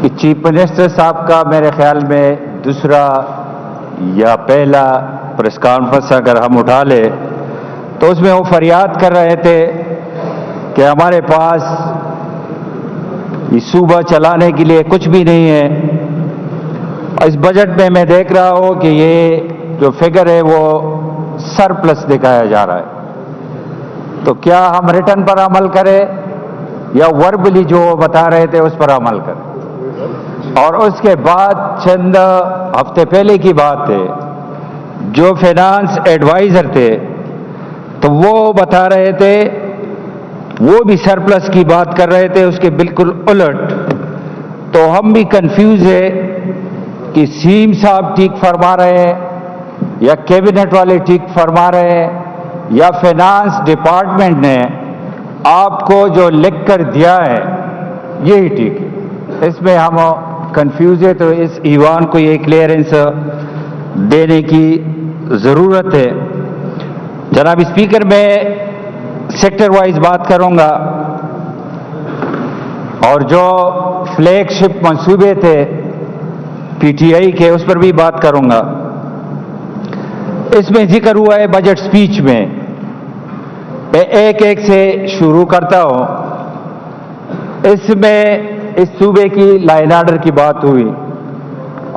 کہ chief minister صاحب کا میرے خیال میں دوسرا یا پہلا پریس کانفرنس اگر ہم اٹھا لے تو اس میں وہ فریاد کر رہے تھے کہ ہمارے پاس یہ صوبہ چلانے کے لیے کچھ بھی نہیں ہے۔ اس بجٹ میں میں دیکھ رہا ہوں کہ یہ جو فگر ہے وہ سرپلس دکھایا جا رہا ہے، تو کیا ہم ریٹرن پر عمل کریں یا وربلی جو بتا رہے تھے اس پر عمل کریں؟ اور اس کے بعد چند ہفتے پہلے کی بات ہے، جو فائنانس ایڈوائزر تھے تو وہ بتا رہے تھے، وہ بھی سرپلس کی بات کر رہے تھے، اس کے بالکل الٹ۔ تو ہم بھی کنفیوز ہے کہ سیم صاحب ٹھیک فرما رہے ہیں یا کیبنٹ والے ٹھیک فرما رہے ہیں یا فائنانس ڈپارٹمنٹ نے آپ کو جو لکھ کر دیا ہے یہی ٹھیک ہے۔ اس میں ہم کنفیوز ہے، تو اس ایوان کو یہ کلیئرنس دینے کی ضرورت ہے۔ جناب اسپیکر، میں سیکٹر وائز بات کروں گا اور جو فلیگ شپ منصوبے تھے پی ٹی آئی کے اس پر بھی بات کروں گا۔ اس میں ذکر ہوا ہے بجٹ سپیچ میں، میں ایک ایک سے شروع کرتا ہوں۔ اس میں اس صوبے کی لائن آرڈر کی بات ہوئی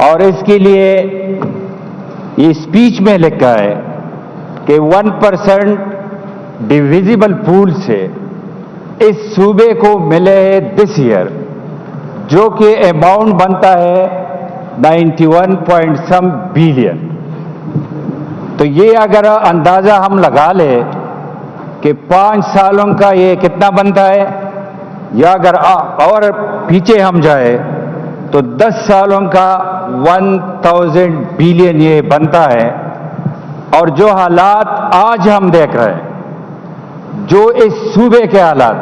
اور اس کے لیے یہ سپیچ میں لکھا ہے کہ 1% ڈویزیبل پول سے اس صوبے کو ملے دس ایئر، جو کہ اماؤنٹ بنتا ہے 91 بلین۔ تو یہ اگر اندازہ ہم لگا لیں کہ 5 سالوں کا یہ کتنا بنتا ہے، یا اگر اور پیچھے ہم جائے تو 10 سالوں کا 1000 بلین یہ بنتا ہے۔ اور جو حالات آج ہم دیکھ رہے ہیں، جو اس صوبے کے حالات،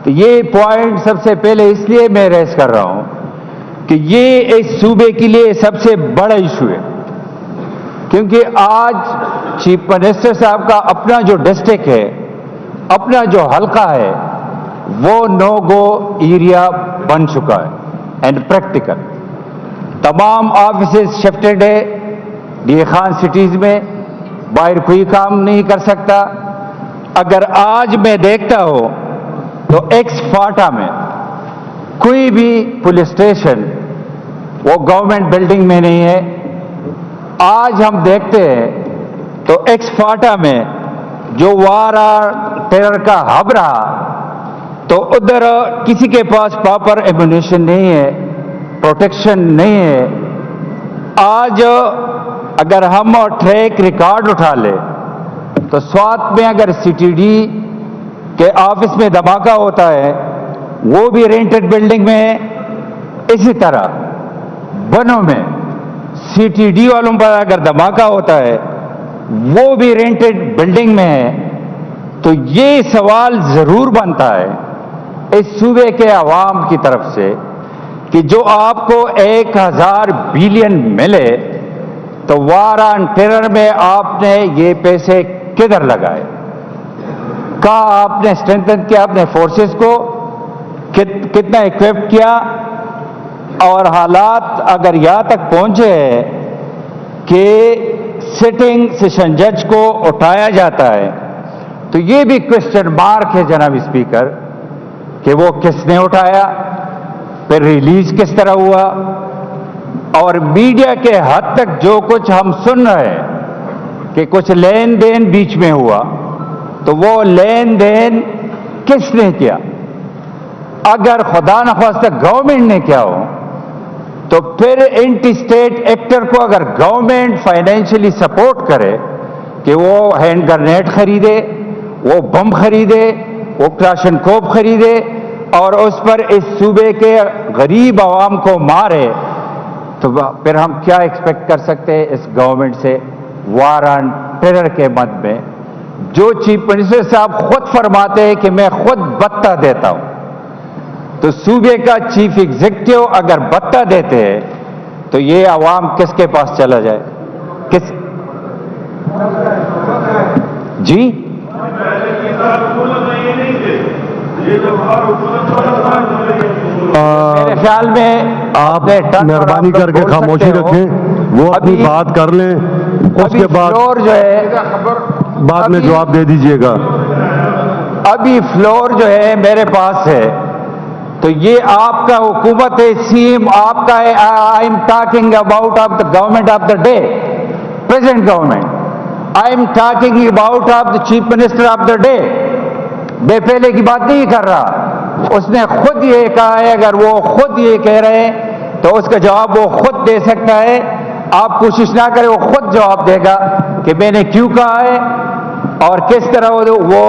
تو یہ پوائنٹ سب سے پہلے اس لیے میں ریز کر رہا ہوں کہ یہ اس صوبے کے لیے سب سے بڑا ایشو ہے، کیونکہ آج چیف منسٹر صاحب کا اپنا جو ڈسٹرکٹ ہے، اپنا جو حلقہ ہے، وہ نو گو ایریا بن چکا ہے اینڈ پریکٹیکل۔ تمام آفیسز شفٹڈ ہے ڈی خان سٹیز میں، باہر کوئی کام نہیں کر سکتا۔ اگر آج میں دیکھتا ہوں تو ایکس فاٹا میں کوئی بھی پولیس اسٹیشن وہ گورنمنٹ بلڈنگ میں نہیں ہے۔ آج ہم دیکھتے ہیں تو ایکس فاٹا میں جو وارا ٹیرر کا ہب رہا، تو ادھر کسی کے پاس پراپر ایمونیشن نہیں ہے، پروٹیکشن نہیں ہے۔ آج اگر ہم ٹریک ریکارڈ اٹھا لیں تو سوات میں اگر سی ٹی ڈی کے آفس میں دھماکہ ہوتا ہے وہ بھی رینٹڈ بلڈنگ میں ہے، اسی طرح بنوں میں سی ٹی ڈی والوں پر اگر دھماکہ ہوتا ہے وہ بھی رینٹڈ بلڈنگ میں ہے۔ تو یہ سوال ضرور بنتا ہے اس صوبے کے عوام کی طرف سے کہ جو آپ کو 1000 بلین ملے تو وار آن ٹیرر میں آپ نے یہ پیسے کدھر لگائے؟ کہاں آپ نے اسٹرینتھن کیا اپنے فورسز کو، کتنا اکوپ کیا؟ اور حالات اگر یہاں تک پہنچے کہ سٹنگ سیشن جج کو اٹھایا جاتا ہے تو یہ بھی کوشچن مارک ہے جناب اسپیکر کہ وہ کس نے اٹھایا، پھر ریلیز کس طرح ہوا، اور میڈیا کے حد تک جو کچھ ہم سن رہے ہیں کہ کچھ لین دین بیچ میں ہوا، تو وہ لین دین کس نے کیا؟ اگر خدا نخواستہ گورنمنٹ نے کیا ہو تو پھر اینٹی اسٹیٹ ایکٹر کو اگر گورنمنٹ فائنینشلی سپورٹ کرے کہ وہ ہینڈ گرنیڈ خریدے، وہ بم خریدے، وہ کلاشن کوپ خریدے اور اس پر اس صوبے کے غریب عوام کو مارے، تو پھر ہم کیا ایکسپیکٹ کر سکتے ہیں اس گورنمنٹ سے وار آن ٹیرر کے مد میں؟ جو چیف منسٹر صاحب خود فرماتے ہیں کہ میں خود بتہ دیتا ہوں، تو صوبے کا چیف ایگزیکٹو اگر بتہ دیتے ہیں تو یہ عوام کس کے پاس چلا جائے؟ کس جی میرے خیال میں آپ مہربانی کر کے خاموشی رکھیں، وہ اپنی بات کر لیں، اس کے بعد فلور جو ہے بعد میں جواب دے دیجئے گا۔ ابھی فلور جو ہے میرے پاس ہے، تو یہ آپ کا حکومت ہے، سیم آپ کا ہے۔ I am talking about of the government of the day, present government. I am talking about of the chief minister of the day. بے پہلے کی بات نہیں کر رہا، اس نے خود یہ کہا ہے۔ اگر وہ خود یہ کہہ رہے ہیں تو اس کا جواب وہ خود دے سکتا ہے۔ آپ کوشش نہ کریں، وہ خود جواب دے گا کہ میں نے کیوں کہا ہے اور کس طرح وہ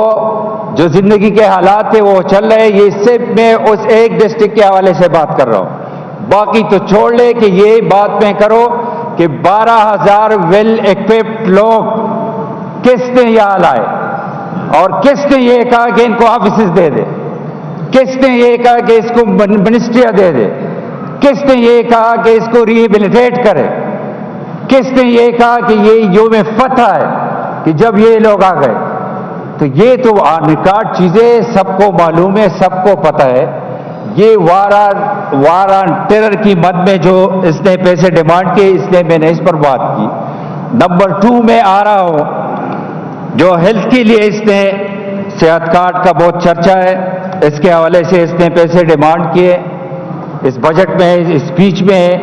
جو زندگی کے حالات تھے وہ چل رہے ہیں۔ یہ صرف میں اس ایک ڈسٹرکٹ کے حوالے سے بات کر رہا ہوں، باقی تو چھوڑ لے کہ یہ بات میں کرو کہ 12,000 ویل ایکوپڈ لوگ کس نے یہاں لائے اور کس نے یہ کہا کہ ان کو آفیسز دے دے، کس نے یہ کہا کہ اس کو منسٹریاں دے دے، کس نے یہ کہا کہ اس کو ریہیبلیٹیٹ کرے، کس نے یہ کہا کہ یہ یوم فتح ہے کہ جب یہ لوگ آ گئے۔ تو یہ تو آن ریکارڈ چیزیں سب کو معلوم ہے، سب کو پتہ ہے۔ یہ وار آن ٹیرر کی مد میں جو اس نے پیسے ڈیمانڈ کیے، اس لیے میں نے اس پر بات کی۔ نمبر 2 میں آ رہا ہوں، جو ہیلتھ کے لیے اس نے صحت کارڈ کا بہت چرچا ہے، اس کے حوالے سے اس نے پیسے ڈیمانڈ کیے۔ اس بجٹ میں، اس اسپیچ میں ہے،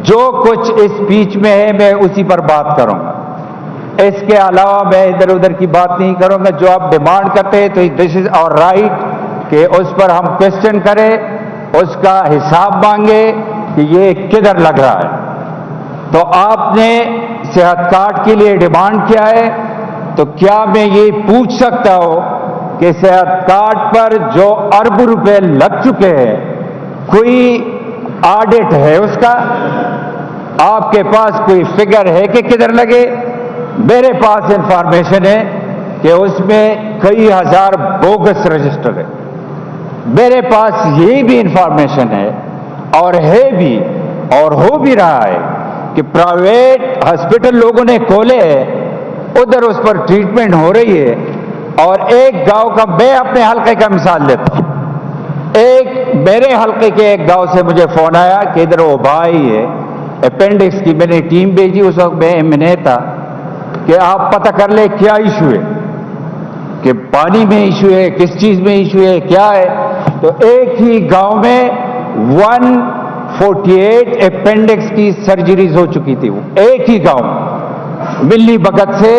جو کچھ اس اسپیچ میں ہے میں اسی پر بات کروں گا۔ اس کے علاوہ میں ادھر ادھر کی بات نہیں کروں گا۔ جو آپ ڈیمانڈ کرتے ہیں تو دس از آور رائٹ کہ اس پر ہم کوشچن کریں، اس کا حساب مانگے کہ یہ کدھر لگ رہا ہے۔ تو آپ نے صحت کارڈ کے لیے ڈیمانڈ کیا ہے، تو کیا میں یہ پوچھ سکتا ہوں کہ صحت کارڈ پر جو ارب روپے لگ چکے ہیں کوئی آڈٹ ہے اس کا؟ آپ کے پاس کوئی فگر ہے کہ کدھر لگے؟ میرے پاس انفارمیشن ہے کہ اس میں کئی ہزار بوگس رجسٹر ہے۔ میرے پاس یہ بھی انفارمیشن ہے اور ہے بھی اور ہو بھی رہا ہے کہ پرائیویٹ ہاسپٹل لوگوں نے کھولے ہیں، ادھر اس پر ٹریٹمنٹ ہو رہی ہے۔ اور ایک گاؤں کا، میں اپنے حلقے کا مثال لیتا ہوں، میرے حلقے کے ایک گاؤں سے مجھے فون آیا کہ ادھر وہ بھائی ہے، اپینڈکس کی میں نے ٹیم بھیجی، اس وقت میں MNA تھا، کہ آپ پتہ کر لیں کیا ایشو ہے، کہ پانی میں ایشو ہے، کس چیز میں ایشو ہے، کیا ہے۔ تو ایک ہی گاؤں میں 148 اپینڈکس کی سرجریز ہو چکی تھی، وہ ایک ہی گاؤں میں، ملی بگت سے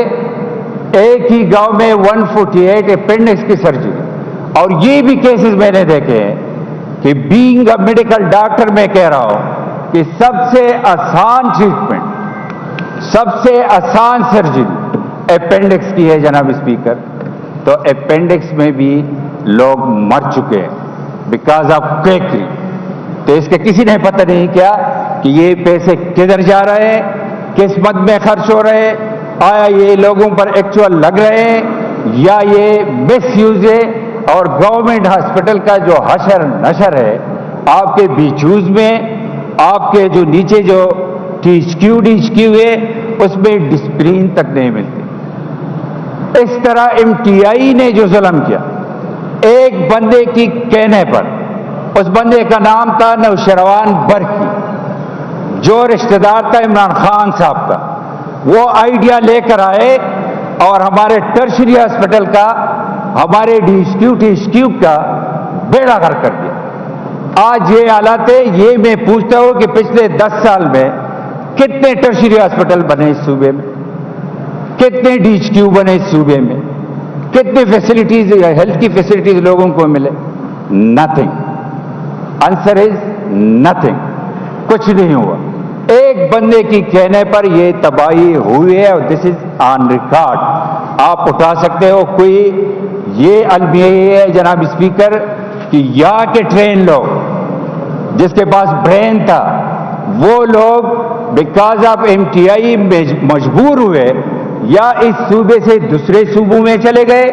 ایک ہی گاؤں میں 148 اپینڈکس کی سرجری۔ اور یہ بھی کیسز میں نے دیکھے ہیں کہ بینگ اے میڈیکل ڈاکٹر میں کہہ رہا ہوں کہ سب سے آسان ٹریٹمنٹ، سب سے آسان سرجری اپینڈکس کی ہے جناب اسپیکر۔ تو اپینڈکس میں بھی لوگ مر چکے ہیں بیکاز آف کریکری۔ تو اس کے کسی نے پتہ نہیں کیا کہ یہ پیسے کدھر جا رہے ہیں، کس مد میں خرچ ہو رہے ہیں، آیا یہ لوگوں پر ایکچوئل لگ رہے ہیں یا یہ مس یوز ہے۔ اور گورنمنٹ ہاسپٹل کا جو حشر نشر ہے آپ کے بیچوز میں، آپ کے جو نیچے جو ٹی ایچ کیو ہے اس میں ڈسپلین تک نہیں ملتی۔ اس طرح MTI نے جو ظلم کیا ایک بندے کی کہنے پر، اس بندے کا نام تھا نوشروان برکی، جو رشتہ دار تھا عمران خان صاحب کا، وہ آئیڈیا لے کر آئے اور ہمارے ٹرشری ہاسپٹل کا، ہمارے ٹی ایچ کیو کا بیڑا غرق کر دیا۔ آج یہ حالات ہے۔ یہ میں پوچھتا ہوں کہ پچھلے 10 سال میں کتنے ٹرشری ہاسپٹل بنے اس صوبے میں، کتنے ٹی ایچ کیو بنے اس صوبے میں، کتنے فیسلٹیز، ہیلتھ کی فیسلٹیز لوگوں کو ملے؟ نتھنگ۔ آنسر از نتھنگ، کچھ نہیں ہوا۔ ایک بندے کی کہنے پر یہ تباہی ہوئی ہے اور دس از آن ریکارڈ۔ آپ اٹھا سکتے ہو کوئی، یہ المیہ ہے جناب اسپیکر کہ یہاں کے ٹرین لوگ جس کے پاس برین تھا وہ لوگ بیکاز آف MTI مجبور ہوئے یا اس صوبے سے دوسرے صوبوں میں چلے گئے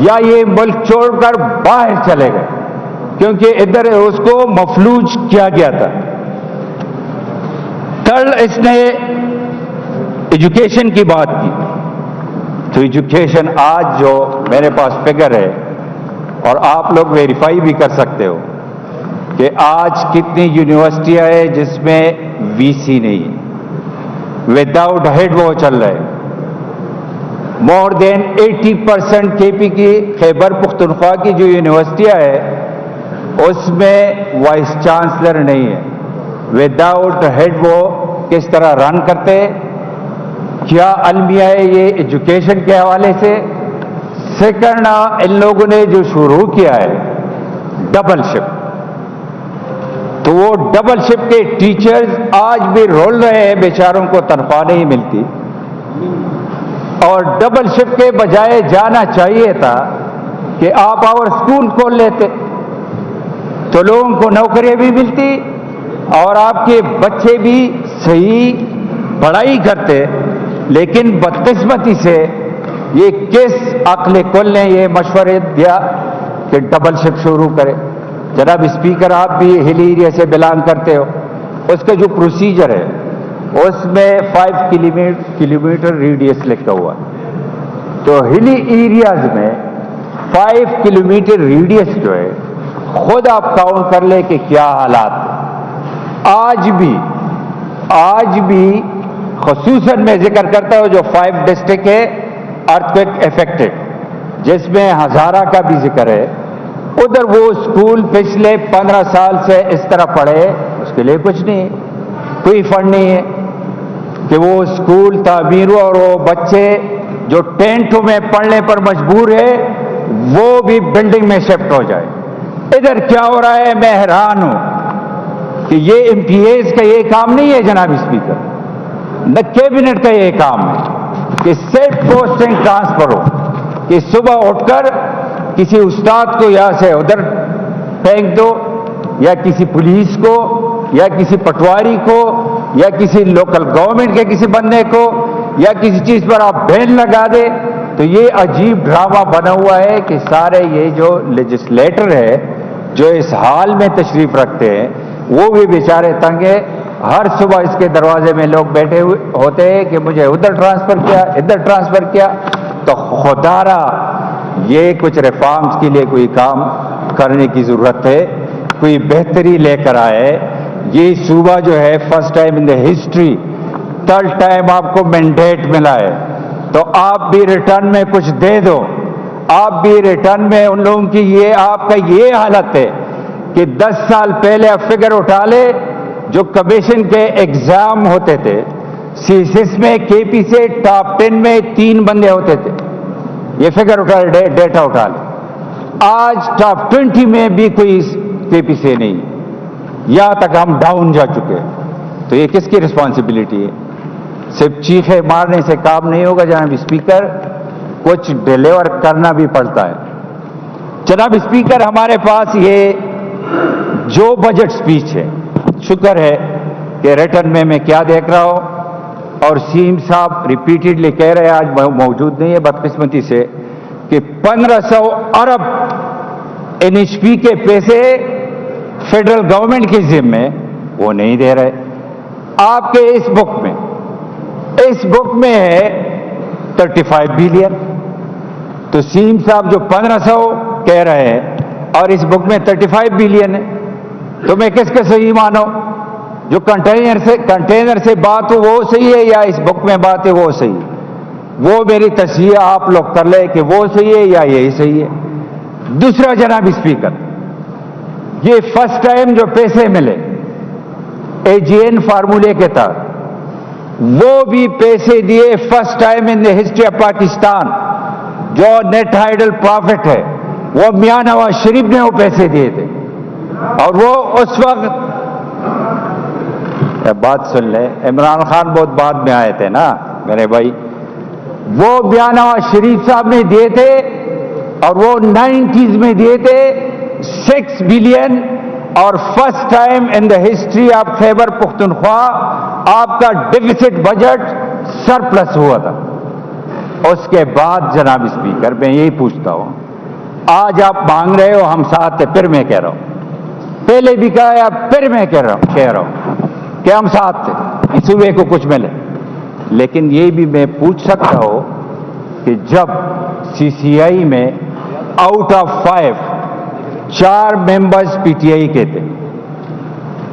یا یہ ملک چھوڑ کر باہر چلے گئے کیونکہ ادھر اس کو مفلوج کیا گیا تھا۔ تھرڈ، اس نے ایجوکیشن کی بات کی، تو ایجوکیشن آج جو میرے پاس فگر ہے اور آپ لوگ ویریفائی بھی کر سکتے ہو کہ آج کتنی یونیورسٹیاں ہیں جس میں وی سی نہیں ہے, وداؤٹ ہیڈ وہ چل رہے ہیں. مور دین 80% کے پی کی خیبر پختونخوا کی جو یونیورسٹیاں ہے اس میں وائس چانسلر نہیں ہے. وداؤٹ ہیڈ وہ کس طرح رن کرتے, کیا المیہ ہے یہ ایجوکیشن کے حوالے سے. سیکنڈ, ان لوگوں نے جو شروع کیا ہے ڈبل شپ, تو وہ ڈبل شپ کے ٹیچرز آج بھی رول رہے ہیں, بیچاروں کو تنخواہ نہیں ملتی. اور ڈبل شپ کے بجائے جانا چاہیے تھا کہ آپ اور اسکول کھول لیتے تو لوگوں کو نوکریاں بھی ملتی اور آپ کے بچے بھی صحیح پڑھائی کرتے. لیکن بدقسمتی سے یہ کس عقل کل نے یہ مشورے دیا کہ ڈبل شپ شروع کرے. جناب اسپیکر, آپ بھی ہل ایریا سے بلانگ کرتے ہو, اس کا جو پروسیجر ہے اس میں 5 کلومیٹر ریڈیس لکھا ہوا ہے. تو ہلی ایریاز میں 5 کلومیٹر ریڈیس جو ہے خود آپ کاؤنٹ کر لیں کہ کیا حالات ہیں. آج بھی خصوصاً میں ذکر کرتا ہوں جو 5 ڈسٹرکٹ ہے ارتھکویک افیکٹڈ, جس میں ہزارہ کا بھی ذکر ہے. ادھر وہ اسکول پچھلے 15 سال سے اس طرح پڑھے, اس کے لیے کچھ نہیں ہے, کوئی فنڈ نہیں ہے کہ وہ اسکول تعمیر ہو اور وہ بچے جو ٹینٹوں میں پڑھنے پر مجبور ہے وہ بھی بلڈنگ میں شفٹ ہو جائے. ادھر کیا ہو رہا ہے, میں حیران ہوں کہ یہ ایم پی ایز کا یہ کام نہیں ہے جناب اسپیکر, نہ کیبنٹ کا یہ کام ہے کہ سیٹ پوسٹنگ ٹرانسفر ہو, کہ صبح اٹھ کر کسی استاد کو یہاں سے ادھر پھینک دو, یا کسی پولیس کو, یا کسی پٹواری کو, یا کسی لوکل گورنمنٹ کے کسی بندے کو, یا کسی چیز پر آپ بین لگا دے. تو یہ عجیب ڈرامہ بنا ہوا ہے کہ سارے یہ جو لیجسلیٹر ہے جو اس حال میں تشریف رکھتے ہیں وہ بھی بیچارے تنگ ہیں. ہر صبح اس کے دروازے میں لوگ بیٹھے ہوئے ہوتے ہیں کہ مجھے ادھر ٹرانسفر کیا, ادھر ٹرانسفر کیا. تو خدا را یہ کچھ ریفارمز کے لیے کوئی کام کرنے کی ضرورت ہے, کوئی بہتری لے کر آئے. یہ صوبہ جو ہے first time in the history, third time آپ کو مینڈیٹ ملا ہے, تو آپ بھی ریٹرن میں کچھ دے دو. آپ بھی ریٹرن میں ان لوگوں کی یہ آپ کا یہ حالت ہے کہ 10 سال پہلے آپ فگر اٹھا لے جو کمیشن کے ایگزام ہوتے تھے سیسس میں کے پی سے ٹاپ 10 میں 3 بندے ہوتے تھے, یہ فگر اٹھا لے, ڈیٹا اٹھا لے. آج ٹاپ 20 میں بھی کوئی کے پی سے نہیں, یہاں تک ہم ڈاؤن جا چکے. تو یہ کس کی رسپانسبلٹی ہے؟ صرف چیخے مارنے سے کام نہیں ہوگا جناب اسپیکر, کچھ ڈیلیور کرنا بھی پڑتا ہے. جناب اسپیکر, ہمارے پاس یہ جو بجٹ سپیچ ہے, شکر ہے کہ ریٹرن میں کیا دیکھ رہا ہوں, اور سیم صاحب ریپیٹڈلی کہہ رہے ہیں, آج موجود نہیں ہے بدقسمتی سے, کہ 1500 ارب این ایچ پی کے پیسے فیڈرل گورنمنٹ کے ذمے وہ نہیں دے رہے. آپ کے اس بک میں ہے 35 بلین, تو سیم صاحب جو 1500 کہہ رہے ہیں اور اس بک میں 35 بلین ہے, تو میں کس کا صحیح مانو؟ جو کنٹینر سے بات ہو وہ صحیح ہے یا اس بک میں بات ہے وہ صحیح ہے؟ وہ میری تصحیح آپ لوگ کر لیں کہ وہ صحیح ہے یا یہی صحیح ہے. دوسرا جناب اسپیکر, یہ فرسٹ ٹائم جو پیسے ملے اے جی این فارمولے کے تحت, وہ بھی پیسے دیے first time in the history of Pakistan. جو نیٹ ہائیڈل پروفٹ ہے وہ میاں نواز شریف نے وہ پیسے دیے تھے, اور وہ اس وقت بات سن لیں, عمران خان بہت بعد میں آئے تھے نا میرے بھائی, وہ میاں نواز شریف صاحب نے دیے تھے, اور وہ 90s میں دیے تھے 6 بلین. اور first time in the history of Khyber Pakhtunkhwa آپ کا ڈیفیسٹ بجٹ سرپلس ہوا تھا. اس کے بعد جناب اسپیکر میں یہی پوچھتا ہوں, آج آپ مانگ رہے ہو ہم ساتھ تھے, پھر میں کہہ رہا ہوں, پہلے بھی کہا ہے اب پھر میں کہہ رہا ہوں کہ ہم ساتھ تھے, اس صوبے کو کچھ ملے. لیکن یہ بھی میں پوچھ سکتا ہوں کہ جب سی سی آئی میں out of 5 4 members P T I کے تھے,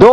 2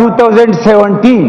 2017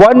1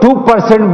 2%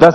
10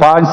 5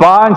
5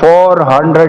400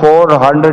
400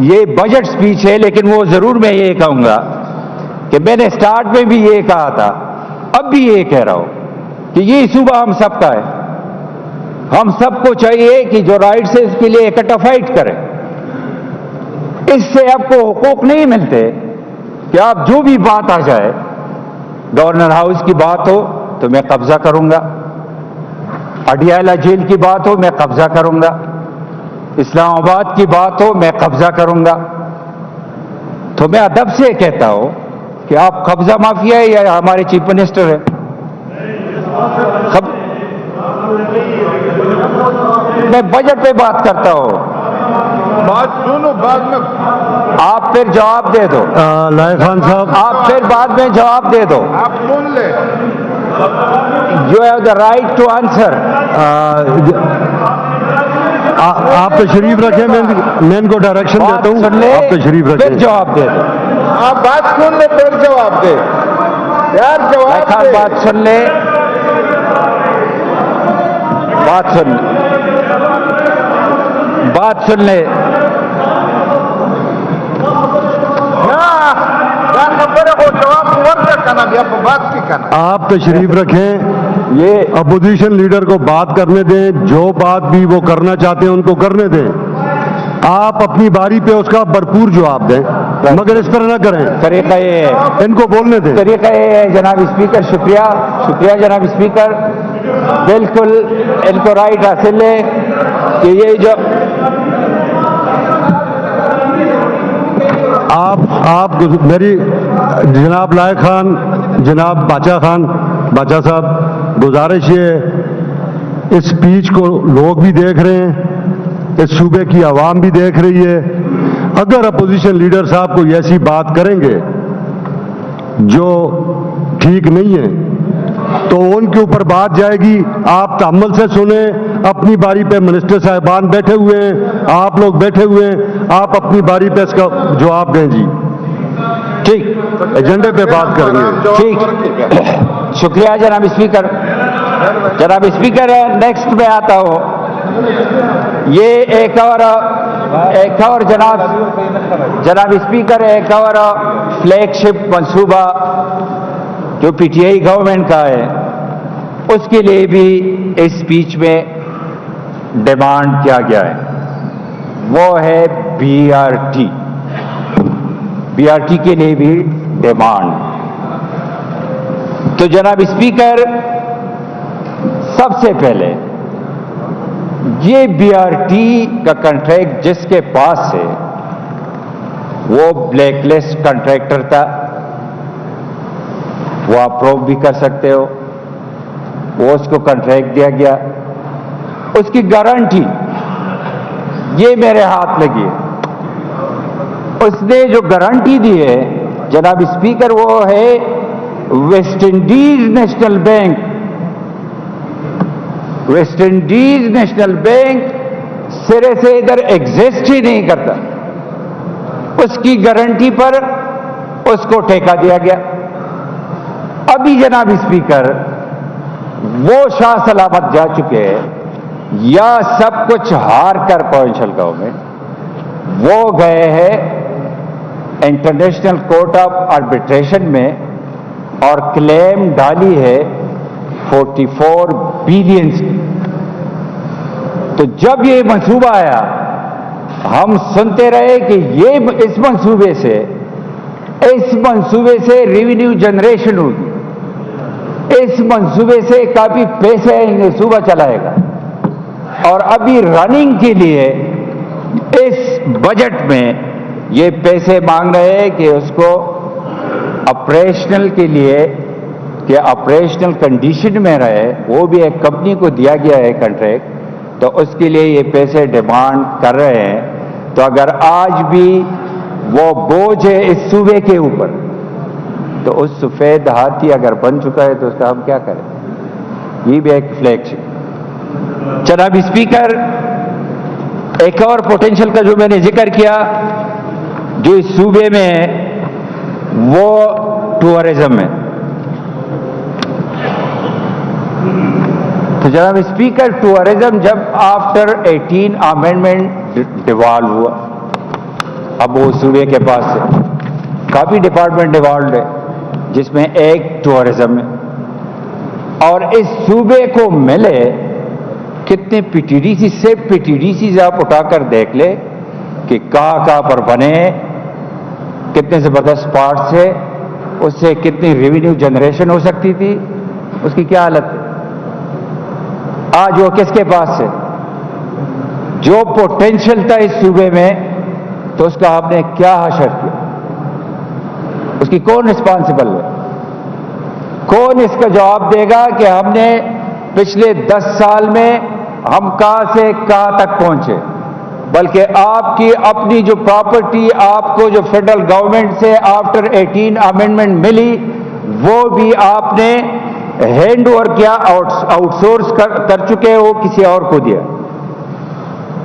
یہ بجٹ سپیچ ہے، لیکن وہ ضرور میں یہ کہوں گا کہ میں نے سٹارٹ میں بھی یہ کہا تھا، اب بھی یہ کہہ رہا ہوں کہ یہ صوبہ ہم سب کا ہے. ہم سب کو چاہیے کہ جو رائٹس ہے اس کے لیے اکٹھا فائٹ کریں. اس سے آپ کو حقوق نہیں ملتے کہ آپ جو بھی بات آ جائے، گورنر ہاؤس کی بات ہو تو میں قبضہ کروں گا، اڈیالہ جیل کی بات ہو میں قبضہ کروں گا، اسلام آباد کی بات ہو میں قبضہ کروں گا. تو میں ادب سے کہتا ہوں کہ آپ قبضہ مافیا ہے یا ہمارے چیف منسٹر ہے؟ میں بجٹ پہ بات کرتا ہوں. بات سنو، بعد میں آپ پھر جواب دے دو. لائق خان صاحب، آپ پھر بعد میں جواب دے دو. آپ سن لیں. You have the right to answer. آپ تشریف رکھیں، میں ان کو ڈائریکشن دیتا ہوں. سن لے آپ تشریف پھر رکھیں. جواب دے دو. آپ بات سن لیں پھر جواب دے. یار جواب دے. بات سن لے، بات سن لے، بات سن لے. بات کی کرنا. آپ تشریف رکھیں، یہ اپوزیشن لیڈر کو بات کرنے دیں. جو بات بھی وہ کرنا چاہتے ہیں ان کو کرنے دیں. آپ اپنی باری پہ اس کا بھرپور جواب دیں، مگر اس طرح نہ کریں. طریقہ یہ ہے، ان کو بولنے دیں. طریقہ یہ ہے جناب اسپیکر. شکریہ، شکریہ جناب اسپیکر. بالکل ان کو رائٹ حاصل ہے کہ یہ جو آپ میری جناب لائق خان، جناب باچا صاحب، گزارش یہ، اس اسپیچ کو لوگ بھی دیکھ رہے ہیں، اس صوبے کی عوام بھی دیکھ رہی ہے. اگر اپوزیشن لیڈر صاحب کوئی ایسی بات کریں گے جو ٹھیک نہیں ہے تو ان کے اوپر بات جائے گی. آپ تحمل سے سنیں. اپنی باری پہ منسٹر صاحبان بیٹھے ہوئے ہیں، آپ لوگ بیٹھے ہوئے ہیں، آپ اپنی باری پہ اس کا جواب دیں. جی ٹھیک، ایجنڈے پہ بات کریں گے. ٹھیک. شکریہ جناب اسپیکر. جناب اسپیکر، نیکسٹ میں آتا ہوں. یہ ایک اور جناب اسپیکر، ایک اور فلیگ شپ منصوبہ جو پی ٹی آئی گورنمنٹ کا ہے، اس کے لیے بھی اس اسپیچ میں ڈیمانڈ کیا گیا ہے. وہ ہے B R T. B R T کے لیے بھی ڈیمانڈ. تو جناب اسپیکر، سب سے پہلے یہ بی آر ٹی کا کنٹریکٹ جس کے پاس ہے وہ بلیک لسٹ کنٹریکٹر تھا. وہ آپ پروو بھی کر سکتے ہو. وہ اس کو کنٹریکٹ دیا گیا، اس کی گارنٹی یہ میرے ہاتھ لگی ہے. اس نے جو گارنٹی دی ہے جناب اسپیکر، وہ ہے West Indies national bank. West Indies national bank سرے سے ادھر ایگزسٹ ہی نہیں کرتا. اس کی گارنٹی پر اس کو ٹھیکہ دیا گیا. ابھی جناب اسپیکر وہ شاہ سلامت جا چکے ہیں، یا سب کچھ ہار کر پروونشل گورنمنٹ وہ گئے ہیں انٹرنیشنل کورٹ آف آربیٹریشن میں اور کلیم ڈالی ہے 44 بلینز کی. تو جب یہ منصوبہ آیا ہم سنتے رہے کہ یہ اس منصوبے سے ریونیو جنریشن ہوگی، اس منصوبے سے کافی پیسے یہ صوبہ چلائے گا. اور ابھی رننگ کے لیے اس بجٹ میں یہ پیسے مانگ رہے ہیں کہ اس کو آپریشنل کے لیے، کہ آپریشنل کنڈیشن میں رہے. وہ بھی ایک کمپنی کو دیا گیا ہے کنٹریکٹ، تو اس کے لیے یہ پیسے ڈیمانڈ کر رہے ہیں. تو اگر آج بھی وہ بوجھ ہے اس صوبے کے اوپر، تو اس سفید ہاتھی اگر بن چکا ہے تو اس کا ہم کیا کریں؟ یہ بھی ایک فلیگ شپ. جناب اسپیکر، ایک اور پوٹینشل کا جو میں نے ذکر کیا جو اس صوبے میں ہے وہ ٹورزم ہے. تو جناب اسپیکر، ٹورزم جب آفٹر 18 امینڈمنٹ ڈیوالو ہوا اب وہ صوبے کے پاس سے کافی ڈپارٹمنٹ ایوالوڈ ہے جس میں ایک ٹورزم ہے، اور اس صوبے کو ملے کتنے پی ٹی ڈی سی سے پی ٹی ڈی سیز آپ اٹھا کر دیکھ لے کہ کہاں پر بنے، کتنے زبردست پارٹس ہے، اس سے کتنی ریونیو جنریشن ہو سکتی تھی، اس کی کیا حالت ہے آج؟ وہ کس کے پاس ہے؟ جو پوٹینشل تھا اس صوبے میں تو اس کا آپ نے کیا حشر کیا؟ اس کی کون رسپانسبل ہے؟ کون اس کا جواب دے گا کہ ہم نے پچھلے 10 سال میں ہم کہاں سے کہاں تک پہنچے؟ بلکہ آپ کی اپنی جو پراپرٹی آپ کو جو فیڈرل گورنمنٹ سے آفٹر 18 امینڈمنٹ ملی وہ بھی آپ نے ہینڈ اوور کیا، آؤٹ سورس کر چکے، وہ کسی اور کو دیا۔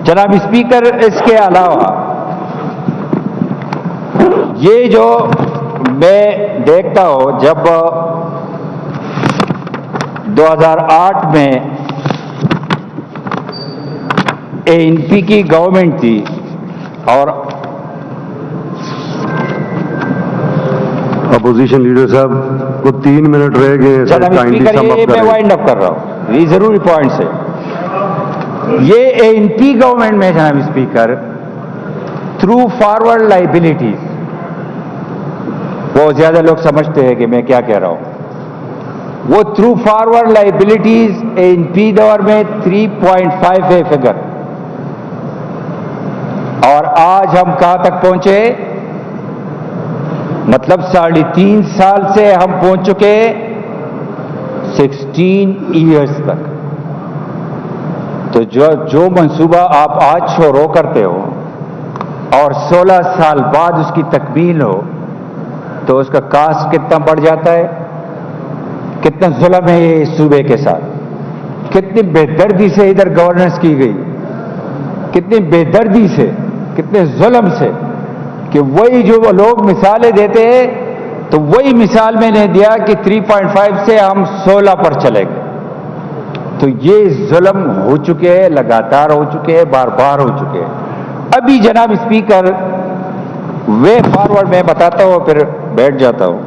جناب اسپیکر، اس کے علاوہ یہ جو میں دیکھتا ہوں، جب 2008 میں ANP کی گورنمنٹ تھی اور اپوزیشن لیڈر صاحب کو 3 منٹ رہ گئے، جناب اسپیکر یہ میں وائنڈ اپ کر رہا ہوں، یہ ضروری پوائنٹس ہے۔ یہ ANP گورنمنٹ میں جناب اسپیکر تھرو فارورڈ لائبلٹیز، وہ زیادہ لوگ سمجھتے ہیں کہ میں کیا کہہ رہا ہوں، وہ تھرو فارورڈ لائبلٹیز ANP دور میں 3.5 ہے فگر، اور آج ہم کہاں تک پہنچے؟ مطلب 3.5 سال سے ہم پہنچ چکے 16 ایئرز تک۔ تو جو منصوبہ آپ آج شروع کرتے ہو اور 16 سال بعد اس کی تکمیل ہو تو اس کا کاسٹ کتنا بڑھ جاتا ہے؟ کتنا ظلم ہے یہ اس صوبے کے ساتھ، کتنی بے دردی سے ادھر گورننس کی گئی، کتنی بے دردی سے، کتنے ظلم سے، کہ وہی جو وہ لوگ مثالیں دیتے ہیں تو وہی مثال میں نے دیا کہ 3.5 سے ہم 16 پر چلے گئے۔ تو یہ ظلم ہو چکے ہیں، لگاتار ہو چکے ہیں، بار بار ہو چکے ہیں۔ ابھی جناب اسپیکر وے فارورڈ میں بتاتا ہوں، پھر بیٹھ جاتا ہوں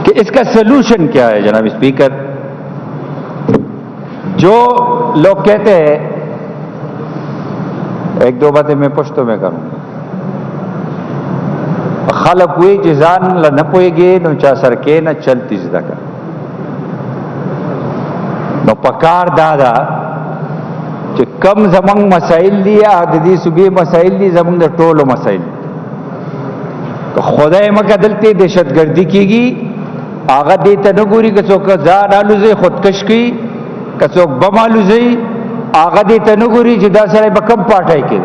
کہ اس کا سلوشن کیا ہے۔ جناب اسپیکر، جو لوگ کہتے ہیں، ایک دو باتیں میں پشتو میں کروں، خلق ہوئی جزان لنپوئے گے نو چا سرکے نہ چلتی زدہ کا نو پکار دادا کہ کم زمنگ مسائل دی آددی سبی مسائل دی زمنگ دا ٹولو مسائل تو خدای مکہ دلتے دہشت گردی کی گی آغا دیتا نگوری کسو کزان آلوزے خودکش کی کسو بم آلوزے آغا دیتا نگوری جدا سرائی بکم پاٹھائی کے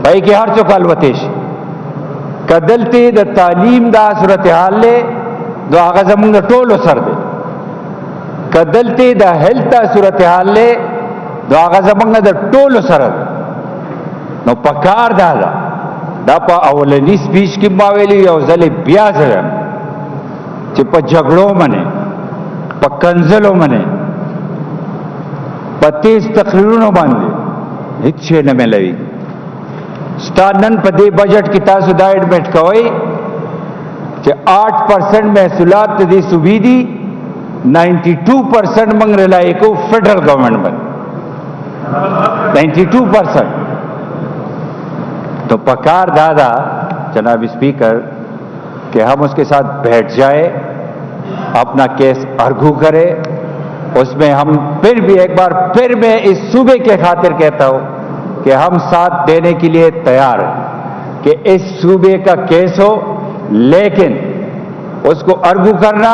بھائی کہ ہر چوک الوتیش کدلتے دا تعلیم دا صورتحال لے دو آغا زمون دا ٹولو سر دے، کدلتے دا ہیلتھ دا صورتحال لے دو آغا زمون دا ٹولو سر دے۔ نو پکار دا پا اولنی سپیچ کی ماویلی یو زل بیا زرم چی پا جگڑوں منے، پا کنزلوں منے، پا تیز تقریرونوں باندے ہیچ چھے نمیں لوی سٹانن پا دے بجٹ کی تاسو دا ایڈمٹ کوئی کہ 8% محصولات دی صوبی دی 92% منگ رلائی کو فیڈرل گورنمنٹ بن 92%۔ تو پکار دادا جناب اسپیکر کہ ہم اس کے ساتھ بیٹھ جائے، اپنا کیس ارگو کرے، اس میں ہم پھر بھی ایک بار پھر میں اس صوبے کے خاطر کہتا ہوں کہ ہم ساتھ دینے کے لیے تیار ہیں کہ اس صوبے کا کیس ہو، لیکن اس کو ارگو کرنا،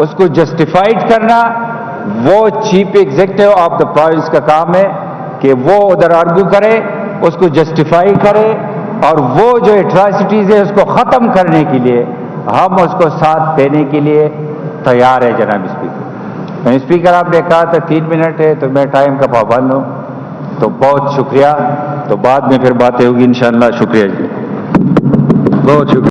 اس کو جسٹیفائڈ کرنا وہ chief executive of the province کا کام ہے کہ وہ ادھر ارگو کرے، اس کو جسٹیفائی کرے، اور وہ جو ایٹراسٹیز ہے اس کو ختم کرنے کے لیے ہم اس کو ساتھ دینے کے لیے تیار ہے۔ جناب اسپیکر، اسپیکر آپ نے کہا تھا 3 منٹ ہے تو میں ٹائم کا پابند ہوں، تو بہت شکریہ، تو بعد میں پھر باتیں ہوگی انشاءاللہ۔ شکریہ جی، بہت شکریہ۔